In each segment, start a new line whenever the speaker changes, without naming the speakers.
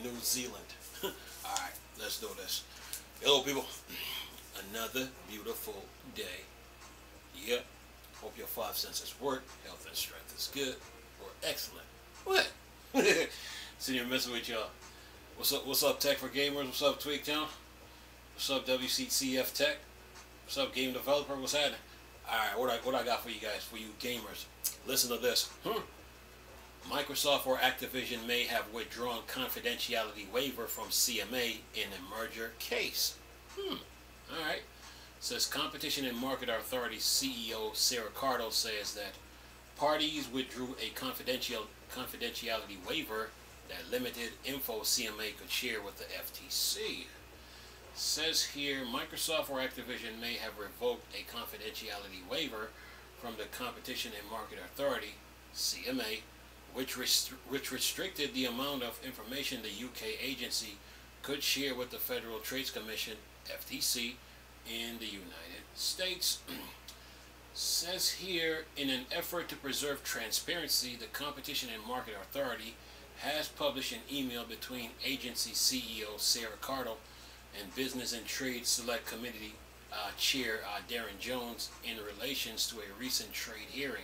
New Zealand. Alright, let's do this. Hello, people. Another beautiful day. Yep. Hope your five senses work. Health and strength is good. Or excellent. What? Sitting here messing with y'all. What's up, Tech for Gamers? What's up, Tweaktown? What's up, WCCF Tech? What's up, Game Developer? What's happening? Alright, what I got for you guys, for you gamers. Listen to this. Microsoft or Activision may have withdrawn confidentiality waiver from CMA in a merger case. Alright. Says Competition and Market Authority CEO Sarah Cardle says that parties withdrew a confidentiality waiver that limited info CMA could share with the FTC. Says here, Microsoft or Activision may have revoked a confidentiality waiver from the Competition and Market Authority, CMA, which restricted the amount of information the UK agency could share with the Federal Trade Commission, FTC, in the United States. Says here, in an effort to preserve transparency, the Competition and Market Authority has published an email between agency CEO Sarah Cardle and Business and Trade Select Committee Chair Darren Jones in relations to a recent trade hearing.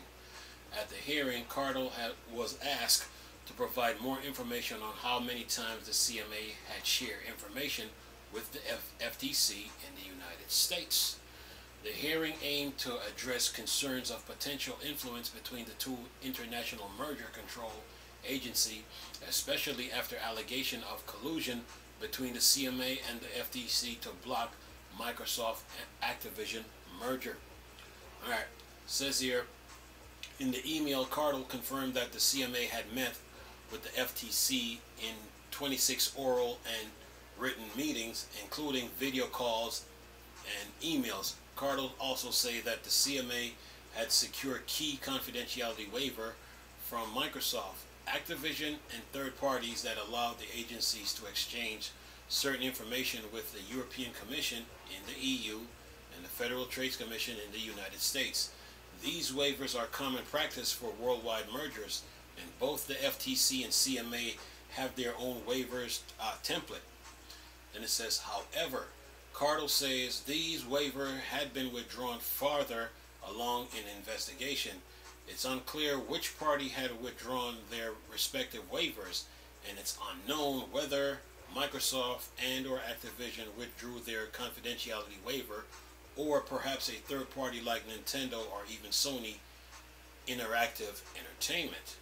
At the hearing, Cardle was asked to provide more information on how many times the CMA had shared information with the FTC in the United States. The hearing aimed to address concerns of potential influence between the two international merger control agencies, especially after allegation of collusion between the CMA and the FTC to block Microsoft and Activision merger. Alright, says here, in the email, Cardle confirmed that the CMA had met with the FTC in 26 oral and written meetings, including video calls and emails. Cardle also said that the CMA had secured key confidentiality waiver from Microsoft, Activision, and third parties that allowed the agencies to exchange certain information with the European Commission in the EU and the Federal Trade Commission in the United States. These waivers are common practice for worldwide mergers, and both the FTC and CMA have their own waivers template. And it says, however, Cardle says these waivers had been withdrawn farther along in investigation. It's unclear which party had withdrawn their respective waivers, and it's unknown whether Microsoft and or Activision withdrew their confidentiality waiver, or perhaps a third party like Nintendo or even Sony Interactive Entertainment.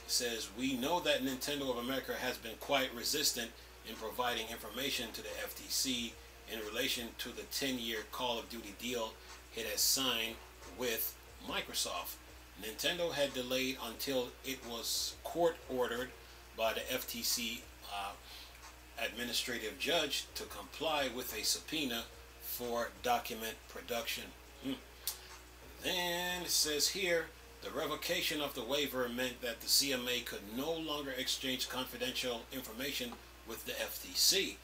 It says, we know that Nintendo of America has been quite resistant in providing information to the FTC in relation to the 10-year Call of Duty deal it has signed with Microsoft. Nintendo had delayed until it was court-ordered by the FTC administrative judge to comply with a subpoena for document production. Then it says here, the revocation of the waiver meant that the CMA could no longer exchange confidential information with the FTC.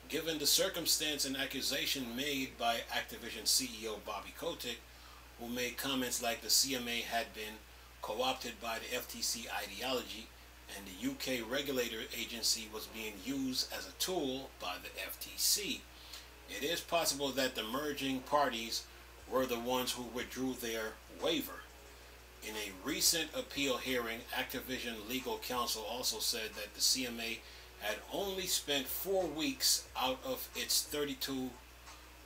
Given the circumstance and accusation made by Activision CEO Bobby Kotick, who made comments like the CMA had been co-opted by the FTC ideology and the UK regulator agency was being used as a tool by the FTC. It is possible that the merging parties were the ones who withdrew their waiver. In a recent appeal hearing, Activision legal counsel also said that the CMA had only spent 4 weeks out of its 32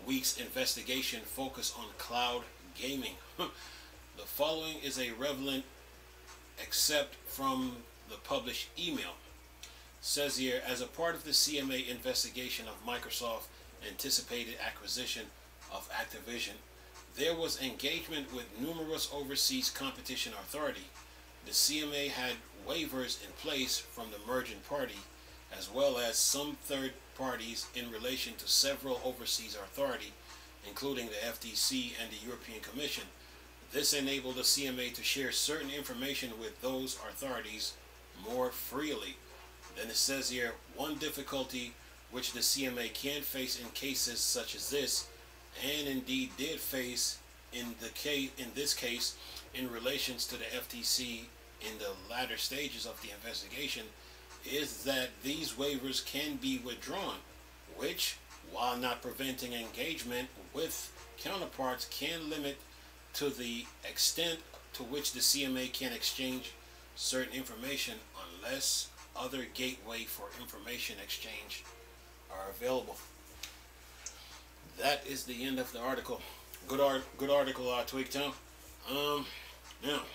weeks investigation focused on cloud gaming. The following is a relevant excerpt from the published email. It says here, as a part of the CMA investigation of Microsoft anticipated acquisition of Activision, there was engagement with numerous overseas competition authority. The CMA had waivers in place from the merging party, as well as some third parties in relation to several overseas authorities, including the FTC and the European Commission. This enabled the CMA to share certain information with those authorities more freely. Then it says here, one difficulty which the CMA can face in cases such as this, and indeed did face in this case in relations to the FTC in the latter stages of the investigation, is that these waivers can be withdrawn, which, while not preventing engagement with counterparts, can limit to the extent to which the CMA can exchange certain information unless other gateway for information exchange are available. That is the end of the article. Good article, Twigtown. Now,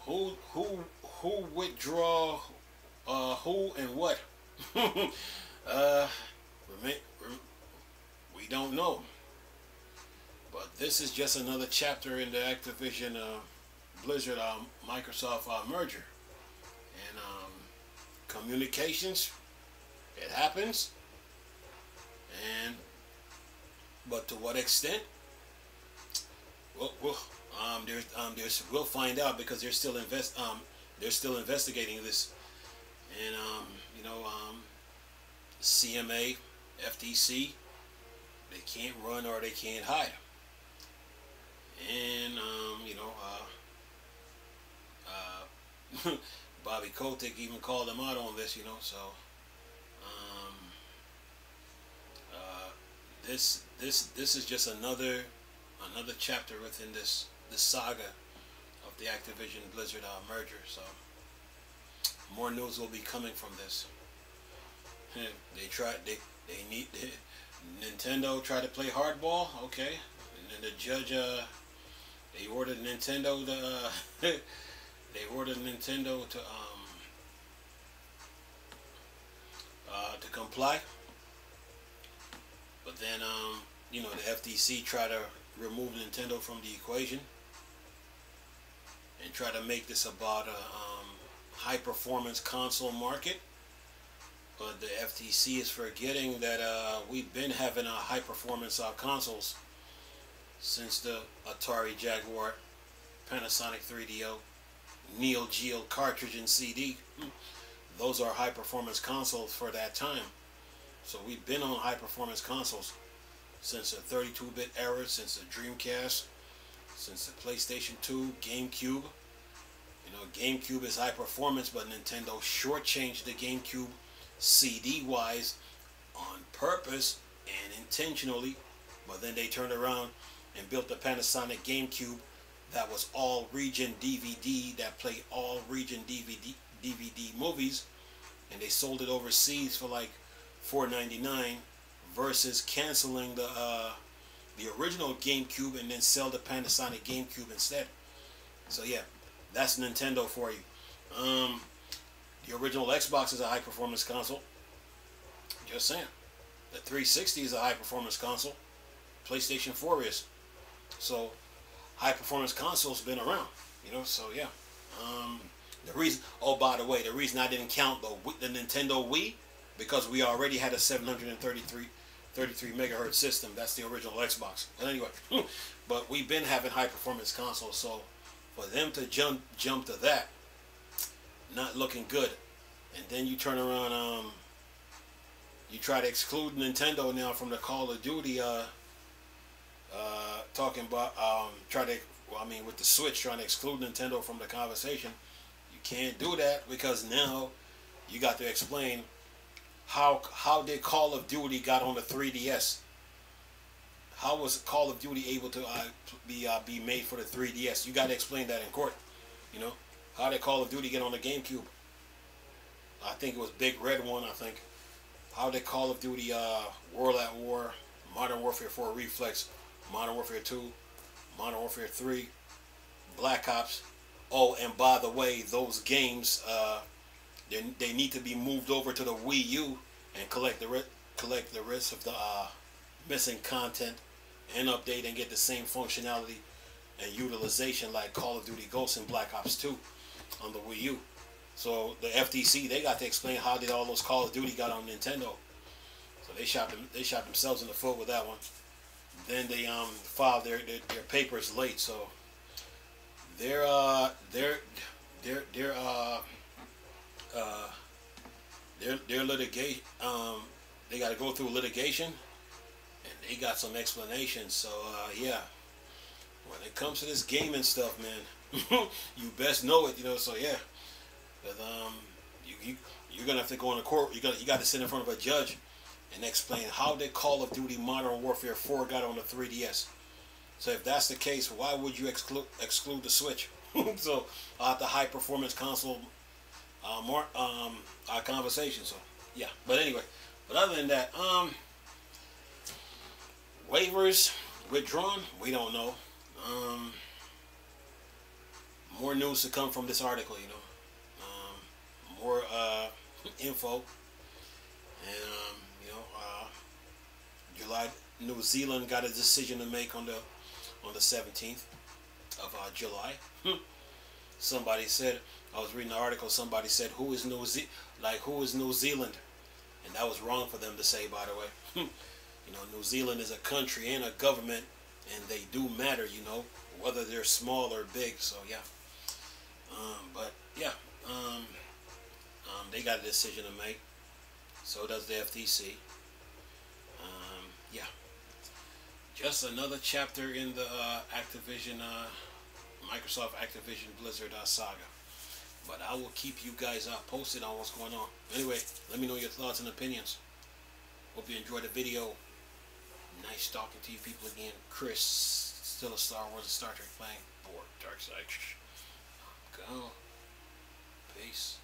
who withdraw who and what? We don't know. But this is just another chapter in the Activision Blizzard Microsoft merger. And communications, it happens. But to what extent? We'll find out, because they're still investigating this. And CMA, FTC, they can't run or they can't hide. And Bobby Kotick even called them out on this, so this is just another chapter within this saga of the Activision Blizzard merger. So more news will be coming from this. Nintendo tried to play hardball, okay, and then the judge they ordered Nintendo to to comply. But then the FTC tried to remove Nintendo from the equation and try to make this about a high performance console market. But the FTC is forgetting that we've been having high performance consoles since the Atari Jaguar, Panasonic 3DO, Neo Geo cartridge and CD. Those are high performance consoles for that time. So we've been on high performance consoles since the 32-bit era, since the Dreamcast, since the PlayStation 2, GameCube. GameCube is high performance, but Nintendo shortchanged the GameCube CD-wise on purpose and intentionally. But then they turned around and built the Panasonic GameCube that was all region DVD, that played all region DVD movies, and they sold it overseas for like $4.99 versus canceling the original GameCube and then sell the Panasonic GameCube instead. So yeah, that's Nintendo for you. The original Xbox is a high performance console. Just saying. The 360 is a high performance console. PlayStation 4 is. So high performance consoles been around. So yeah. The reason, oh by the way, the reason I didn't count the Nintendo Wii, because we already had a 733 megahertz system. That's the original Xbox. But anyway, but we've been having high performance consoles, so for them to jump to that, not looking good. And then you turn around, you try to exclude Nintendo now from the Call of Duty, talking about, with the Switch, trying to exclude Nintendo from the conversation. You can't do that, because now you got to explain how did Call of Duty got on the 3DS? How was Call of Duty able to be made for the 3DS? You got to explain that in court. How did Call of Duty get on the GameCube? I think it was Big Red One, I think. How did Call of Duty World at War, Modern Warfare 4 Reflex, Modern Warfare 2, Modern Warfare 3, Black Ops. Oh, and by the way, those games, they need to be moved over to the Wii U and collect the rest of the missing content and update and get the same functionality and utilization like Call of Duty Ghosts and Black Ops 2 on the Wii U. So the FTC, they got to explain how did all those Call of Duty got on Nintendo. So they shot themselves in the foot with that one. Then they filed their papers late, so their litigation, they got to go through litigation, and they got some explanations. So yeah, when it comes to this gaming stuff, man, you best know it, So yeah, but You're gonna have to go in the court. You got to sit in front of a judge and explain how did Call of Duty Modern Warfare 4 got on the 3DS. So if that's the case, why would you exclude the Switch? So the high performance console conversation. So yeah, but anyway, but other than that, waivers withdrawn. We don't know. More news to come from this article. More info, and July. New Zealand got a decision to make on the 17th of July. Somebody said, I was reading the article. Somebody said, who is New Zealand? And that was wrong for them to say, by the way. New Zealand is a country and a government, and they do matter. Whether they're small or big. So yeah. But yeah. They got a decision to make. So does the FTC. Yeah. Just another chapter in the Activision, Microsoft Activision Blizzard saga. But I will keep you guys posted on what's going on. Anyway, let me know your thoughts and opinions. Hope you enjoyed the video. Nice talking to you people again. Chris, still a Star Wars and Star Trek playing. Board, Dark Side. Go. Peace.